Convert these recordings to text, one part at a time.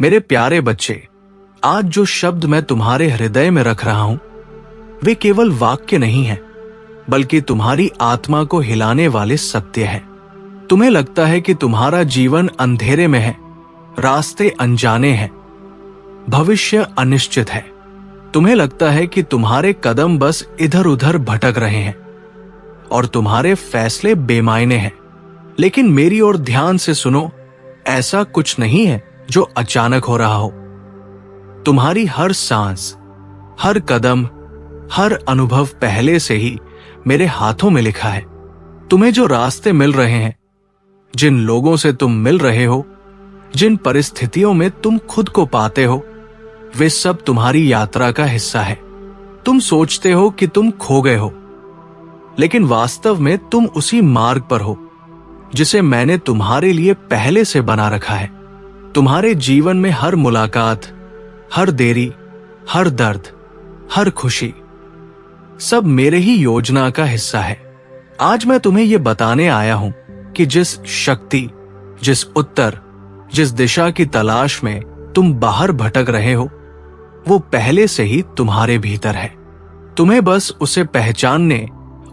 मेरे प्यारे बच्चे, आज जो शब्द मैं तुम्हारे हृदय में रख रहा हूं, वे केवल वाक्य नहीं हैं, बल्कि तुम्हारी आत्मा को हिलाने वाले सत्य हैं। तुम्हें लगता है कि तुम्हारा जीवन अंधेरे में है, रास्ते अनजाने हैं, भविष्य अनिश्चित है। तुम्हें लगता है कि तुम्हारे कदम बस इधर उधर भटक रहे हैं और तुम्हारे फैसले बेमायने हैं। लेकिन मेरी ओर ध्यान से सुनो, ऐसा कुछ नहीं है जो अचानक हो रहा हो। तुम्हारी हर सांस, हर कदम, हर अनुभव पहले से ही मेरे हाथों में लिखा है। तुम्हें जो रास्ते मिल रहे हैं, जिन लोगों से तुम मिल रहे हो, जिन परिस्थितियों में तुम खुद को पाते हो, वे सब तुम्हारी यात्रा का हिस्सा है। तुम सोचते हो कि तुम खो गए हो, लेकिन वास्तव में तुम उसी मार्ग पर हो जिसे मैंने तुम्हारे लिए पहले से बना रखा है। तुम्हारे जीवन में हर मुलाकात, हर देरी, हर दर्द, हर खुशी, सब मेरे ही योजना का हिस्सा है। आज मैं तुम्हें यह बताने आया हूं कि जिस शक्ति, जिस उत्तर, जिस दिशा की तलाश में तुम बाहर भटक रहे हो, वो पहले से ही तुम्हारे भीतर है। तुम्हें बस उसे पहचानने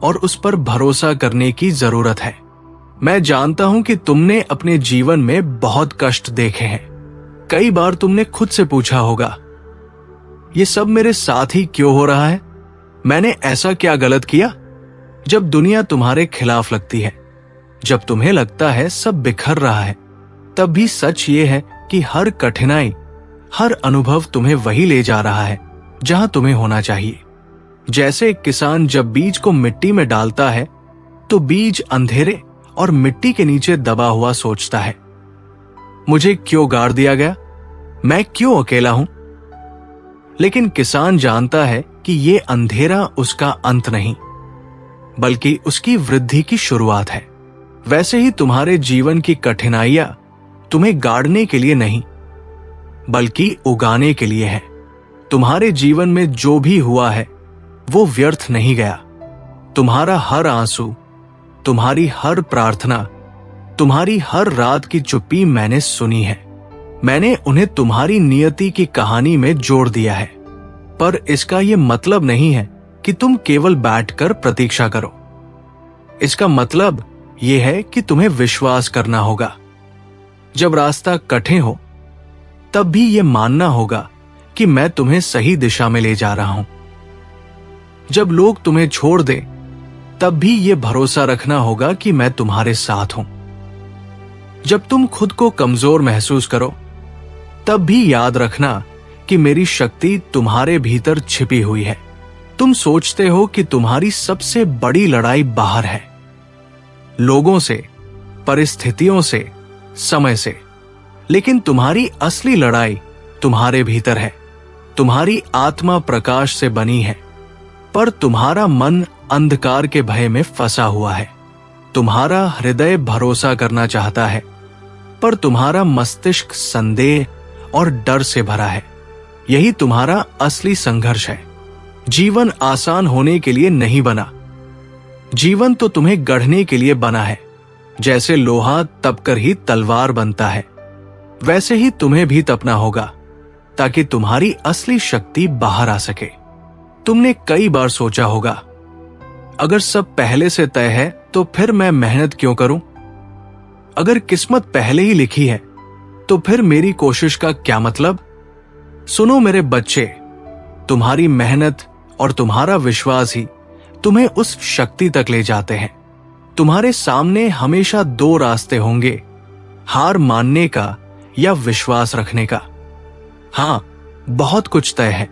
और उस पर भरोसा करने की जरूरत है। मैं जानता हूं कि तुमने अपने जीवन में बहुत कष्ट देखे हैं। कई बार तुमने खुद से पूछा होगा, ये सब मेरे साथ ही क्यों हो रहा है? मैंने ऐसा क्या गलत किया? जब दुनिया तुम्हारे खिलाफ लगती है, जब तुम्हें लगता है सब बिखर रहा है, तब भी सच ये है कि हर कठिनाई, हर अनुभव तुम्हें वही ले जा रहा है जहां तुम्हें होना चाहिए। जैसे एक किसान जब बीज को मिट्टी में डालता है, तो बीज अंधेरे और मिट्टी के नीचे दबा हुआ सोचता है, मुझे क्यों गाड़ दिया गया? मैं क्यों अकेला हूं? लेकिन किसान जानता है कि ये अंधेरा उसका अंत नहीं, बल्कि उसकी वृद्धि की शुरुआत है। वैसे ही तुम्हारे जीवन की कठिनाइयां तुम्हें गाड़ने के लिए नहीं, बल्कि उगाने के लिए है। तुम्हारे जीवन में जो भी हुआ है, वो व्यर्थ नहीं गया। तुम्हारा हर आंसू, तुम्हारी हर प्रार्थना, तुम्हारी हर रात की चुप्पी मैंने सुनी है। मैंने उन्हें तुम्हारी नियति की कहानी में जोड़ दिया है। पर इसका यह मतलब नहीं है कि तुम केवल बैठकर प्रतीक्षा करो। इसका मतलब यह है कि तुम्हें विश्वास करना होगा। जब रास्ता कठिन हो, तब भी यह मानना होगा कि मैं तुम्हें सही दिशा में ले जा रहा हूं। जब लोग तुम्हें छोड़ दें, तब भी यह भरोसा रखना होगा कि मैं तुम्हारे साथ हूं। जब तुम खुद को कमजोर महसूस करो, तब भी याद रखना कि मेरी शक्ति तुम्हारे भीतर छिपी हुई है। तुम सोचते हो कि तुम्हारी सबसे बड़ी लड़ाई बाहर है, लोगों से, परिस्थितियों से, समय से, लेकिन तुम्हारी असली लड़ाई तुम्हारे भीतर है। तुम्हारी आत्मा प्रकाश से बनी है, पर तुम्हारा मन अंधकार के भय में फंसा हुआ है। तुम्हारा हृदय भरोसा करना चाहता है, पर तुम्हारा मस्तिष्क संदेह और डर से भरा है। यही तुम्हारा असली संघर्ष है। जीवन आसान होने के लिए नहीं बना, जीवन तो तुम्हें गढ़ने के लिए बना है। जैसे लोहा तपकर ही तलवार बनता है, वैसे ही तुम्हें भी तपना होगा, ताकि तुम्हारी असली शक्ति बाहर आ सके। तुमने कई बार सोचा होगा, अगर सब पहले से तय है तो फिर मैं मेहनत क्यों करूं? अगर किस्मत पहले ही लिखी है, तो फिर मेरी कोशिश का क्या मतलब? सुनो मेरे बच्चे, तुम्हारी मेहनत और तुम्हारा विश्वास ही तुम्हें उस शक्ति तक ले जाते हैं। तुम्हारे सामने हमेशा दो रास्ते होंगे, हार मानने का या विश्वास रखने का। हां, बहुत कुछ तय है,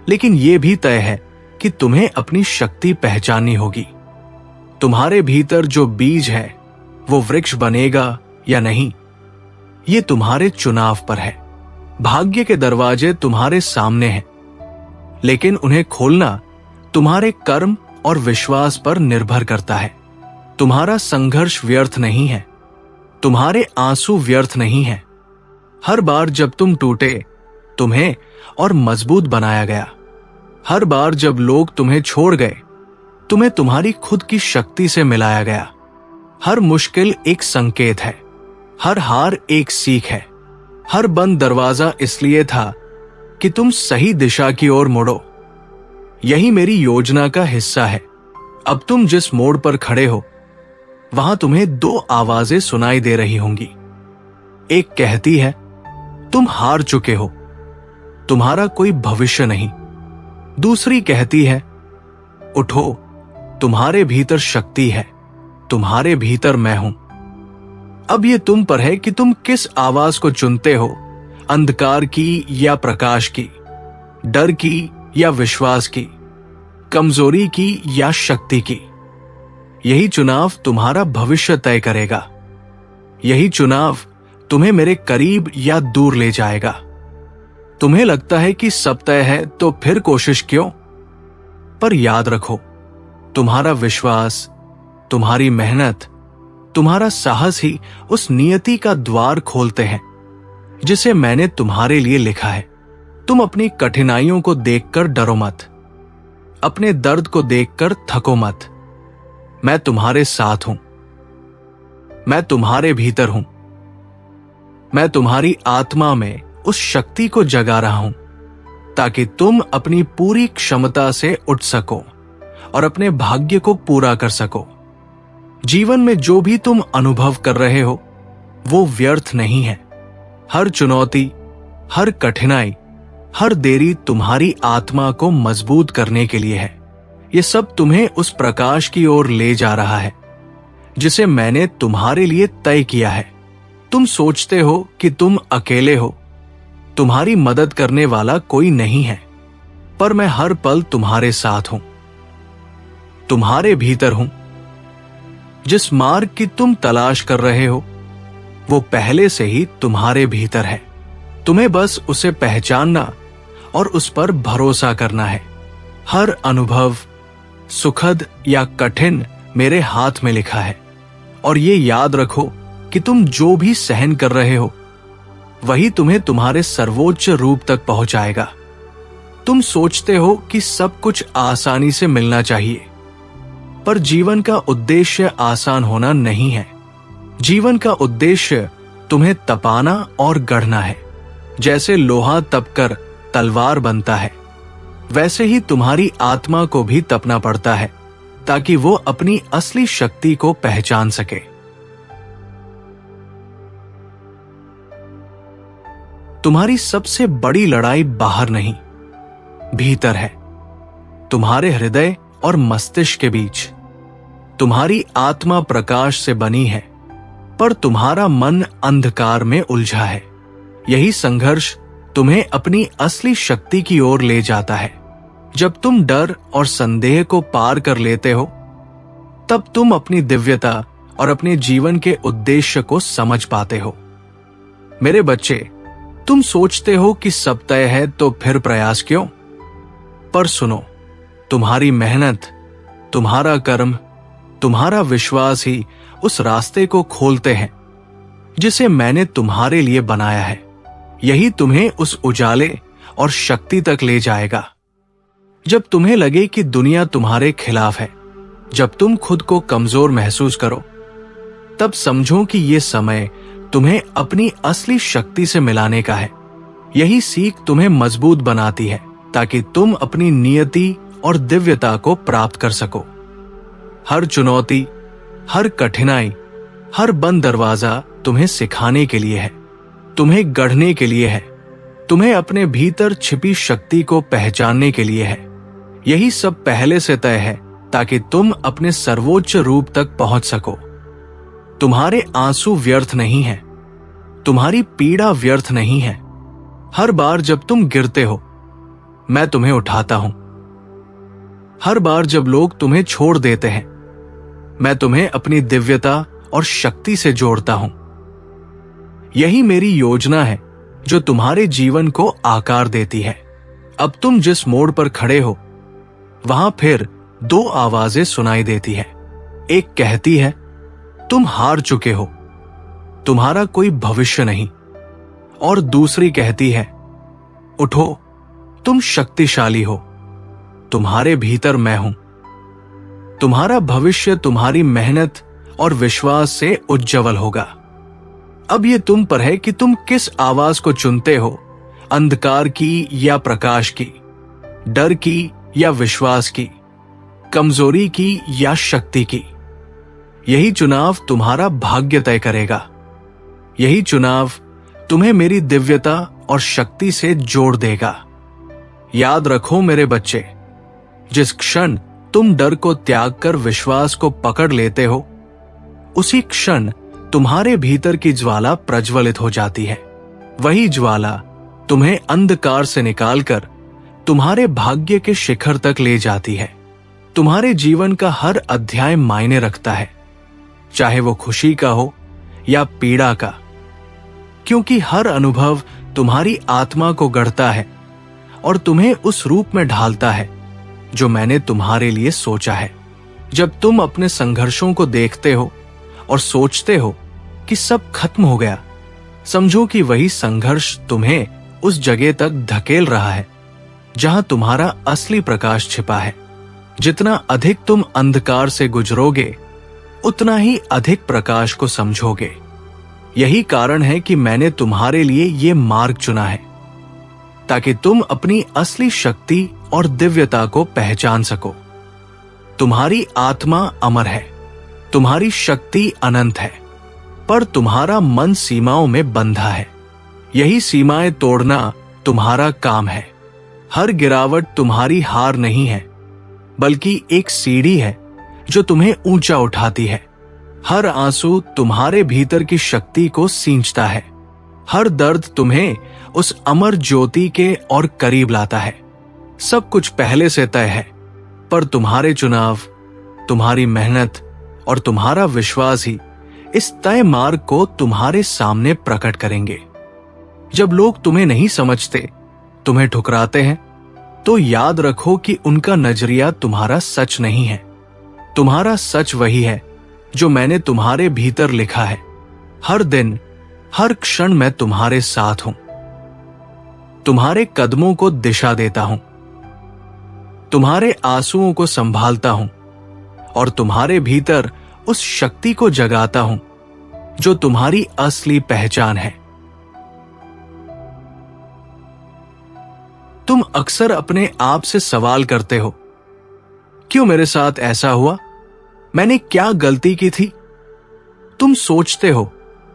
लेकिन यह भी तय है कि तुम्हें अपनी शक्ति पहचाननी होगी। तुम्हारे भीतर जो बीज है, वो वृक्ष बनेगा या नहीं, ये तुम्हारे चुनाव पर है। भाग्य के दरवाजे तुम्हारे सामने हैं, लेकिन उन्हें खोलना तुम्हारे कर्म और विश्वास पर निर्भर करता है। तुम्हारा संघर्ष व्यर्थ नहीं है, तुम्हारे आंसू व्यर्थ नहीं है। हर बार जब तुम टूटे, तुम्हें और मजबूत बनाया गया। हर बार जब लोग तुम्हें छोड़ गए, तुम्हें तुम्हारी खुद की शक्ति से मिलाया गया। हर मुश्किल एक संकेत है, हर हार एक सीख है, हर बंद दरवाजा इसलिए था कि तुम सही दिशा की ओर मुड़ो। यही मेरी योजना का हिस्सा है। अब तुम जिस मोड़ पर खड़े हो, वहां तुम्हें दो आवाजें सुनाई दे रही होंगी। एक कहती है, तुम हार चुके हो, तुम्हारा कोई भविष्य नहीं। दूसरी कहती है, उठो, तुम्हारे भीतर शक्ति है, तुम्हारे भीतर मैं हूं। अब ये तुम पर है कि तुम किस आवाज को चुनते हो, अंधकार की या प्रकाश की, डर की या विश्वास की, कमजोरी की या शक्ति की। यही चुनाव तुम्हारा भविष्य तय करेगा। यही चुनाव तुम्हें मेरे करीब या दूर ले जाएगा। तुम्हें लगता है कि सब तय है, तो फिर कोशिश क्यों? पर याद रखो, तुम्हारा विश्वास, तुम्हारी मेहनत, तुम्हारा साहस ही उस नियति का द्वार खोलते हैं जिसे मैंने तुम्हारे लिए लिखा है। तुम अपनी कठिनाइयों को देखकर डरो मत, अपने दर्द को देखकर थको मत। मैं तुम्हारे साथ हूं, मैं तुम्हारे भीतर हूं। मैं तुम्हारी आत्मा में उस शक्ति को जगा रहा हूं ताकि तुम अपनी पूरी क्षमता से उठ सको और अपने भाग्य को पूरा कर सको। जीवन में जो भी तुम अनुभव कर रहे हो वो व्यर्थ नहीं है। हर चुनौती, हर कठिनाई, हर देरी तुम्हारी आत्मा को मजबूत करने के लिए है। ये सब तुम्हें उस प्रकाश की ओर ले जा रहा है जिसे मैंने तुम्हारे लिए तय किया है। तुम सोचते हो कि तुम अकेले हो, तुम्हारी मदद करने वाला कोई नहीं है, पर मैं हर पल तुम्हारे साथ हूं, तुम्हारे भीतर हूं। जिस मार्ग की तुम तलाश कर रहे हो वो पहले से ही तुम्हारे भीतर है। तुम्हें बस उसे पहचानना और उस पर भरोसा करना है। हर अनुभव, सुखद या कठिन, मेरे हाथ में लिखा है। और ये याद रखो कि तुम जो भी सहन कर रहे हो वही तुम्हें तुम्हारे सर्वोच्च रूप तक पहुंचाएगा। तुम सोचते हो कि सब कुछ आसानी से मिलना चाहिए, पर जीवन का उद्देश्य आसान होना नहीं है। जीवन का उद्देश्य तुम्हें तपाना और गढ़ना है। जैसे लोहा तपकर तलवार बनता है, वैसे ही तुम्हारी आत्मा को भी तपना पड़ता है ताकि वो अपनी असली शक्ति को पहचान सके। तुम्हारी सबसे बड़ी लड़ाई बाहर नहीं, भीतर है, तुम्हारे हृदय और मस्तिष्क के बीच। तुम्हारी आत्मा प्रकाश से बनी है, पर तुम्हारा मन अंधकार में उलझा है। यही संघर्ष तुम्हें अपनी असली शक्ति की ओर ले जाता है। जब तुम डर और संदेह को पार कर लेते हो, तब तुम अपनी दिव्यता और अपने जीवन के उद्देश्य को समझ पाते हो। मेरे बच्चे, तुम सोचते हो कि सब तय है, तो फिर प्रयास क्यों? पर सुनो, तुम्हारी मेहनत, तुम्हारा कर्म, तुम्हारा विश्वास ही उस रास्ते को खोलते हैं जिसे मैंने तुम्हारे लिए बनाया है। यही तुम्हें उस उजाले और शक्ति तक ले जाएगा। जब तुम्हें लगे कि दुनिया तुम्हारे खिलाफ है, जब तुम खुद को कमजोर महसूस करो, तब समझो कि ये समय तुम्हें अपनी असली शक्ति से मिलाने का है। यही सीख तुम्हें मजबूत बनाती है ताकि तुम अपनी नियति और दिव्यता को प्राप्त कर सको। हर चुनौती, हर कठिनाई, हर बंद दरवाजा तुम्हें सिखाने के लिए है, तुम्हें गढ़ने के लिए है, तुम्हें अपने भीतर छिपी शक्ति को पहचानने के लिए है। यही सब पहले से तय है ताकि तुम अपने सर्वोच्च रूप तक पहुंच सको। तुम्हारे आंसू व्यर्थ नहीं हैं, तुम्हारी पीड़ा व्यर्थ नहीं है। हर बार जब तुम गिरते हो, मैं तुम्हें उठाता हूं। हर बार जब लोग तुम्हें छोड़ देते हैं, मैं तुम्हें अपनी दिव्यता और शक्ति से जोड़ता हूं। यही मेरी योजना है जो तुम्हारे जीवन को आकार देती है। अब तुम जिस मोड़ पर खड़े हो, वहां फिर दो आवाजें सुनाई देती है। एक कहती है, तुम हार चुके हो, तुम्हारा कोई भविष्य नहीं। और दूसरी कहती है, उठो, तुम शक्तिशाली हो, तुम्हारे भीतर मैं हूं। तुम्हारा भविष्य तुम्हारी मेहनत और विश्वास से उज्जवल होगा। अब ये तुम पर है कि तुम किस आवाज को चुनते हो, अंधकार की या प्रकाश की, डर की या विश्वास की, कमजोरी की या शक्ति की। यही चुनाव तुम्हारा भाग्य तय करेगा। यही चुनाव तुम्हें मेरी दिव्यता और शक्ति से जोड़ देगा। याद रखो मेरे बच्चे, जिस क्षण तुम डर को त्याग कर विश्वास को पकड़ लेते हो, उसी क्षण तुम्हारे भीतर की ज्वाला प्रज्वलित हो जाती है। वही ज्वाला तुम्हें अंधकार से निकालकर तुम्हारे भाग्य के शिखर तक ले जाती है। तुम्हारे जीवन का हर अध्याय मायने रखता है, चाहे वो खुशी का हो या पीड़ा का, क्योंकि हर अनुभव तुम्हारी आत्मा को गढ़ता है और तुम्हें उस रूप में ढालता है जो मैंने तुम्हारे लिए सोचा है। जब तुम अपने संघर्षों को देखते हो और सोचते हो कि सब खत्म हो गया, समझो कि वही संघर्ष तुम्हें उस जगह तक धकेल रहा है जहां तुम्हारा असली प्रकाश छिपा है। जितना अधिक तुम अंधकार से गुजरोगे, उतना ही अधिक प्रकाश को समझोगे। यही कारण है कि मैंने तुम्हारे लिए ये मार्ग चुना है, ताकि तुम अपनी असली शक्ति और दिव्यता को पहचान सको। तुम्हारी आत्मा अमर है, तुम्हारी शक्ति अनंत है, पर तुम्हारा मन सीमाओं में बंधा है। यही सीमाएं तोड़ना तुम्हारा काम है। हर गिरावट तुम्हारी हार नहीं है, बल्कि एक सीढ़ी है जो तुम्हें ऊंचा उठाती है। हर आंसू तुम्हारे भीतर की शक्ति को सींचता है। हर दर्द तुम्हें उस अमर ज्योति के और करीब लाता है। सब कुछ पहले से तय है, पर तुम्हारे चुनाव, तुम्हारी मेहनत और तुम्हारा विश्वास ही इस तय मार्ग को तुम्हारे सामने प्रकट करेंगे। जब लोग तुम्हें नहीं समझते, तुम्हें ठुकराते हैं, तो याद रखो कि उनका नजरिया तुम्हारा सच नहीं है। तुम्हारा सच वही है जो मैंने तुम्हारे भीतर लिखा है। हर दिन, हर क्षण मैं तुम्हारे साथ हूं, तुम्हारे कदमों को दिशा देता हूं, तुम्हारे आंसुओं को संभालता हूं और तुम्हारे भीतर उस शक्ति को जगाता हूं जो तुम्हारी असली पहचान है। तुम अक्सर अपने आप से सवाल करते हो, क्यों मेरे साथ ऐसा हुआ? मैंने क्या गलती की थी? तुम सोचते हो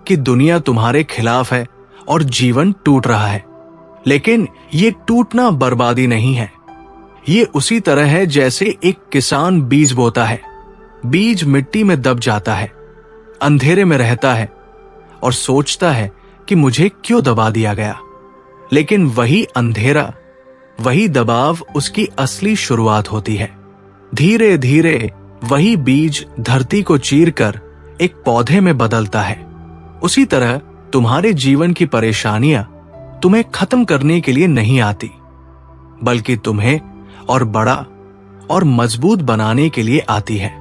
कि दुनिया तुम्हारे खिलाफ है और जीवन टूट रहा है, लेकिन ये टूटना बर्बादी नहीं है। ये उसी तरह है जैसे एक किसान बीज बोता है। बीज मिट्टी में दब जाता है, अंधेरे में रहता है और सोचता है कि मुझे क्यों दबा दिया गया। लेकिन वही अंधेरा, वही दबाव उसकी असली शुरुआत होती है। धीरे धीरे वही बीज धरती को चीरकर एक पौधे में बदलता है। उसी तरह तुम्हारे जीवन की परेशानियां तुम्हें खत्म करने के लिए नहीं आती, बल्कि तुम्हें और बड़ा और मजबूत बनाने के लिए आती है।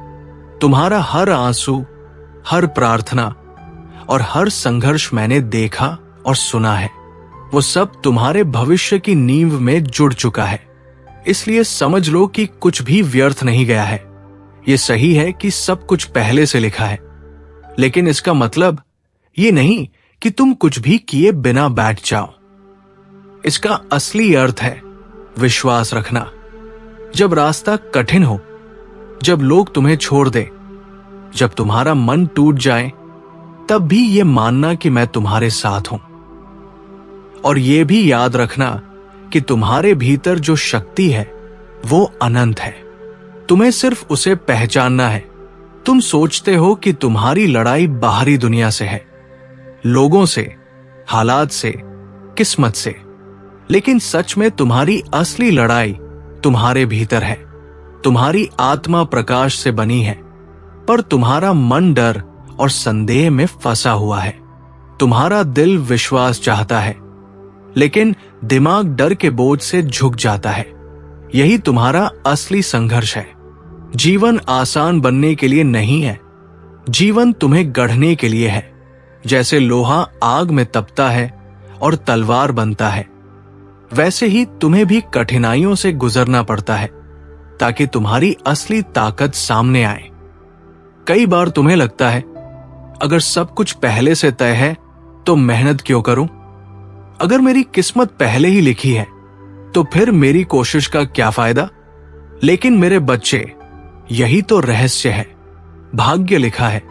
तुम्हारा हर आंसू, हर प्रार्थना और हर संघर्ष मैंने देखा और सुना है। वो सब तुम्हारे भविष्य की नींव में जुड़ चुका है। इसलिए समझ लो कि कुछ भी व्यर्थ नहीं गया है। ये सही है कि सब कुछ पहले से लिखा है, लेकिन इसका मतलब ये नहीं कि तुम कुछ भी किए बिना बैठ जाओ। इसका असली अर्थ है विश्वास रखना। जब रास्ता कठिन हो, जब लोग तुम्हें छोड़ दे, जब तुम्हारा मन टूट जाए, तब भी ये मानना कि मैं तुम्हारे साथ हूं। और ये भी याद रखना कि तुम्हारे भीतर जो शक्ति है वो अनंत है। तुम्हें सिर्फ उसे पहचानना है। तुम सोचते हो कि तुम्हारी लड़ाई बाहरी दुनिया से है, लोगों से, हालात से, किस्मत से, लेकिन सच में तुम्हारी असली लड़ाई तुम्हारे भीतर है। तुम्हारी आत्मा प्रकाश से बनी है, पर तुम्हारा मन डर और संदेह में फंसा हुआ है। तुम्हारा दिल विश्वास चाहता है, लेकिन दिमाग डर के बोझ से झुक जाता है। यही तुम्हारा असली संघर्ष है। जीवन आसान बनने के लिए नहीं है, जीवन तुम्हें गढ़ने के लिए है। जैसे लोहा आग में तपता है और तलवार बनता है, वैसे ही तुम्हें भी कठिनाइयों से गुजरना पड़ता है ताकि तुम्हारी असली ताकत सामने आए। कई बार तुम्हें लगता है अगर सब कुछ पहले से तय है तो मेहनत क्यों करूं? अगर मेरी किस्मत पहले ही लिखी है तो फिर मेरी कोशिश का क्या फायदा? लेकिन मेरे बच्चे, यही तो रहस्य है। भाग्य लिखा है,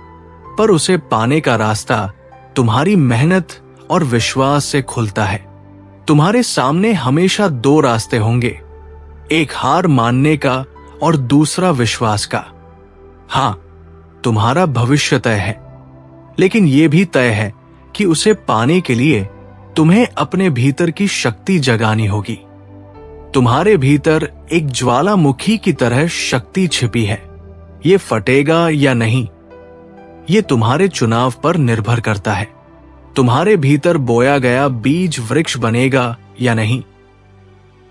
पर उसे पाने का रास्ता तुम्हारी मेहनत और विश्वास से खुलता है। तुम्हारे सामने हमेशा दो रास्ते होंगे, एक हार मानने का और दूसरा विश्वास का। हां, तुम्हारा भविष्य तय है, लेकिन यह भी तय है कि उसे पाने के लिए तुम्हें अपने भीतर की शक्ति जगानी होगी। तुम्हारे भीतर एक ज्वालामुखी की तरह शक्ति छिपी है। ये फटेगा या नहीं, ये तुम्हारे चुनाव पर निर्भर करता है। तुम्हारे भीतर बोया गया बीज वृक्ष बनेगा या नहीं,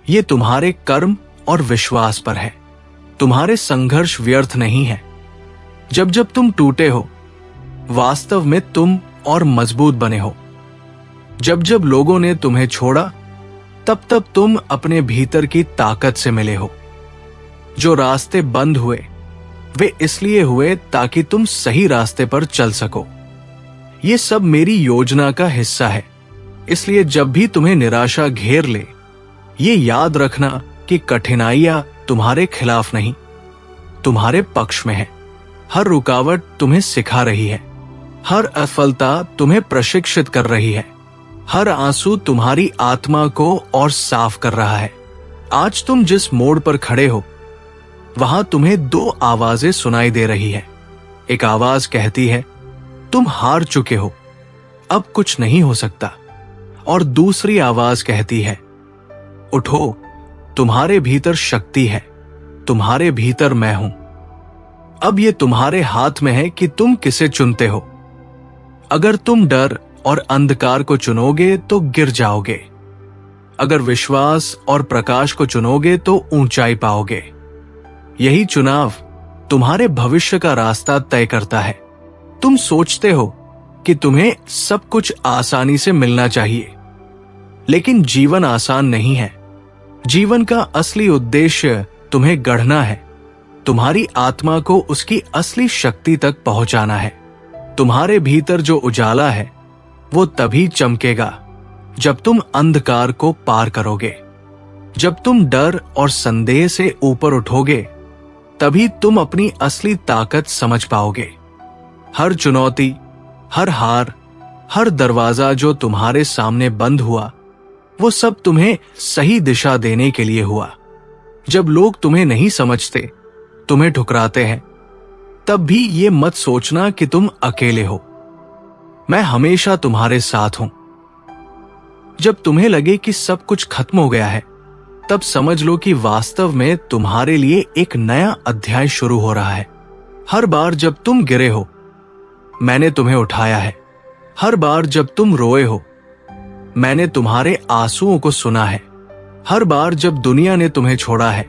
ये तुम्हारे कर्म और विश्वास पर है। तुम्हारे संघर्ष व्यर्थ नहीं है। जब जब तुम टूटे हो, वास्तव में तुम और मजबूत बने हो। जब जब लोगों ने तुम्हें छोड़ा, तब तब तुम अपने भीतर की ताकत से मिले हो। जो रास्ते बंद हुए, वे इसलिए हुए ताकि तुम सही रास्ते पर चल सको। ये सब मेरी योजना का हिस्सा है। इसलिए जब भी तुम्हें निराशा घेर ले, ये याद रखना कि कठिनाइयां तुम्हारे खिलाफ नहीं, तुम्हारे पक्ष में है। हर रुकावट तुम्हें सिखा रही है, हर असफलता तुम्हें प्रशिक्षित कर रही है, हर आंसू तुम्हारी आत्मा को और साफ कर रहा है। आज तुम जिस मोड़ पर खड़े हो, वहां तुम्हें दो आवाजें सुनाई दे रही है। एक आवाज कहती है, तुम हार चुके हो, अब कुछ नहीं हो सकता। और दूसरी आवाज कहती है, उठो, तुम्हारे भीतर शक्ति है, तुम्हारे भीतर मैं हूं। अब ये तुम्हारे हाथ में है कि तुम किसे चुनते हो। अगर तुम डर और अंधकार को चुनोगे तो गिर जाओगे। अगर विश्वास और प्रकाश को चुनोगे तो ऊंचाई पाओगे। यही चुनाव तुम्हारे भविष्य का रास्ता तय करता है। तुम सोचते हो कि तुम्हें सब कुछ आसानी से मिलना चाहिए, लेकिन जीवन आसान नहीं है। जीवन का असली उद्देश्य तुम्हें गढ़ना है, तुम्हारी आत्मा को उसकी असली शक्ति तक पहुंचाना है। तुम्हारे भीतर जो उजाला है, वो तभी चमकेगा जब तुम अंधकार को पार करोगे। जब तुम डर और संदेह से ऊपर उठोगे, तभी तुम अपनी असली ताकत समझ पाओगे। हर चुनौती, हर हार, हर दरवाजा जो तुम्हारे सामने बंद हुआ, वो सब तुम्हें सही दिशा देने के लिए हुआ। जब लोग तुम्हें नहीं समझते, तुम्हें ठुकराते हैं, तब भी ये मत सोचना कि तुम अकेले हो। मैं हमेशा तुम्हारे साथ हूं। जब तुम्हें लगे कि सब कुछ खत्म हो गया है, तब समझ लो कि वास्तव में तुम्हारे लिए एक नया अध्याय शुरू हो रहा है। हर बार जब तुम गिरे हो, मैंने तुम्हें उठाया है। हर बार जब तुम रोए हो, मैंने तुम्हारे आंसुओं को सुना है। हर बार जब दुनिया ने तुम्हें छोड़ा है,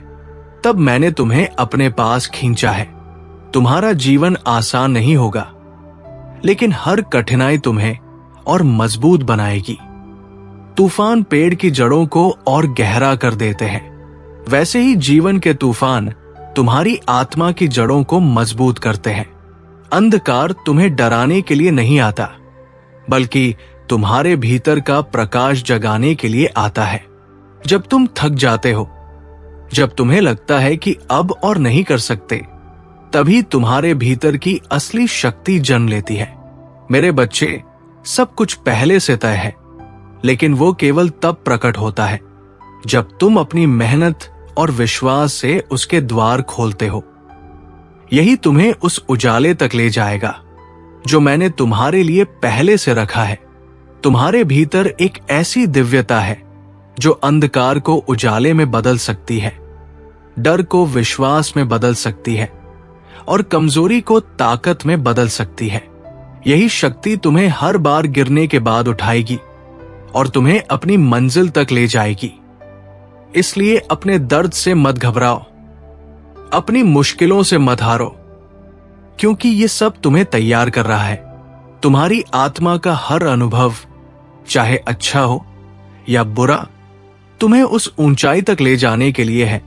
तब मैंने तुम्हें अपने पास खींचा है। तुम्हारा जीवन आसान नहीं होगा, लेकिन हर कठिनाई तुम्हें और मजबूत बनाएगी। तूफान पेड़ की जड़ों को और गहरा कर देते हैं, वैसे ही जीवन के तूफान तुम्हारी आत्मा की जड़ों को मजबूत करते हैं। अंधकार तुम्हें डराने के लिए नहीं आता, बल्कि तुम्हारे भीतर का प्रकाश जगाने के लिए आता है। जब तुम थक जाते हो, जब तुम्हें लगता है कि अब और नहीं कर सकते, तभी तुम्हारे भीतर की असली शक्ति जन्म लेती है। मेरे बच्चे, सब कुछ पहले से तय है, लेकिन वो केवल तब प्रकट होता है जब तुम अपनी मेहनत और विश्वास से उसके द्वार खोलते हो। यही तुम्हें उस उजाले तक ले जाएगा जो मैंने तुम्हारे लिए पहले से रखा है। तुम्हारे भीतर एक ऐसी दिव्यता है जो अंधकार को उजाले में बदल सकती है, डर को विश्वास में बदल सकती है और कमजोरी को ताकत में बदल सकती है। यही शक्ति तुम्हें हर बार गिरने के बाद उठाएगी और तुम्हें अपनी मंजिल तक ले जाएगी। इसलिए अपने दर्द से मत घबराओ, अपनी मुश्किलों से मत हारो, क्योंकि ये सब तुम्हें तैयार कर रहा है। तुम्हारी आत्मा का हर अनुभव, चाहे अच्छा हो या बुरा, तुम्हें उस ऊंचाई तक ले जाने के लिए है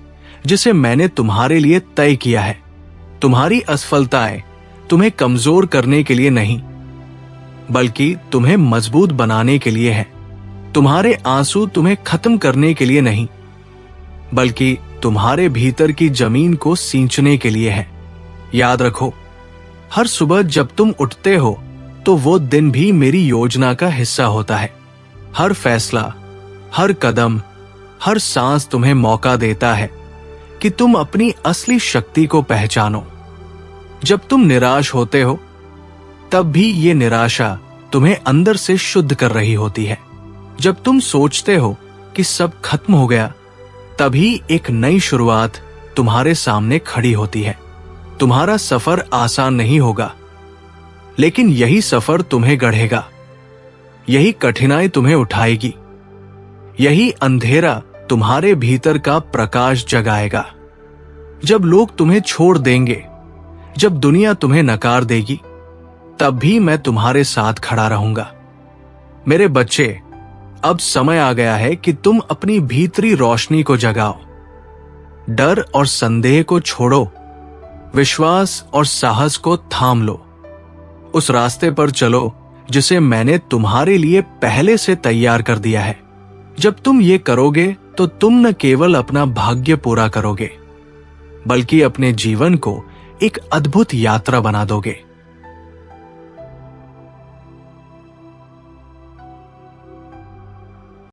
जिसे मैंने तुम्हारे लिए तय किया है। तुम्हारी असफलताएं तुम्हें कमजोर करने के लिए नहीं, बल्कि तुम्हें मजबूत बनाने के लिए है। तुम्हारे आंसू तुम्हें खत्म करने के लिए नहीं, बल्कि तुम्हारे भीतर की जमीन को सींचने के लिए है। याद रखो, हर सुबह जब तुम उठते हो तो वो दिन भी मेरी योजना का हिस्सा होता है। हर फैसला, हर कदम, हर सांस तुम्हें मौका देता है कि तुम अपनी असली शक्ति को पहचानो। जब तुम निराश होते हो तब भी ये निराशा तुम्हें अंदर से शुद्ध कर रही होती है। जब तुम सोचते हो कि सब खत्म हो गया, तभी एक नई शुरुआत तुम्हारे सामने खड़ी होती है। तुम्हारा सफर आसान नहीं होगा, लेकिन यही सफर तुम्हें गढ़ेगा। यही कठिनाई तुम्हें उठाएगी। यही अंधेरा तुम्हारे भीतर का प्रकाश जगाएगा। जब लोग तुम्हें छोड़ देंगे, जब दुनिया तुम्हें नकार देगी, तब भी मैं तुम्हारे साथ खड़ा रहूंगा। मेरे बच्चे, अब समय आ गया है कि तुम अपनी भीतरी रोशनी को जगाओ। डर और संदेह को छोड़ो, विश्वास और साहस को थाम लो। उस रास्ते पर चलो जिसे मैंने तुम्हारे लिए पहले से तैयार कर दिया है। जब तुम ये करोगे तो तुम न केवल अपना भाग्य पूरा करोगे, बल्कि अपने जीवन को एक अद्भुत यात्रा बना दोगे।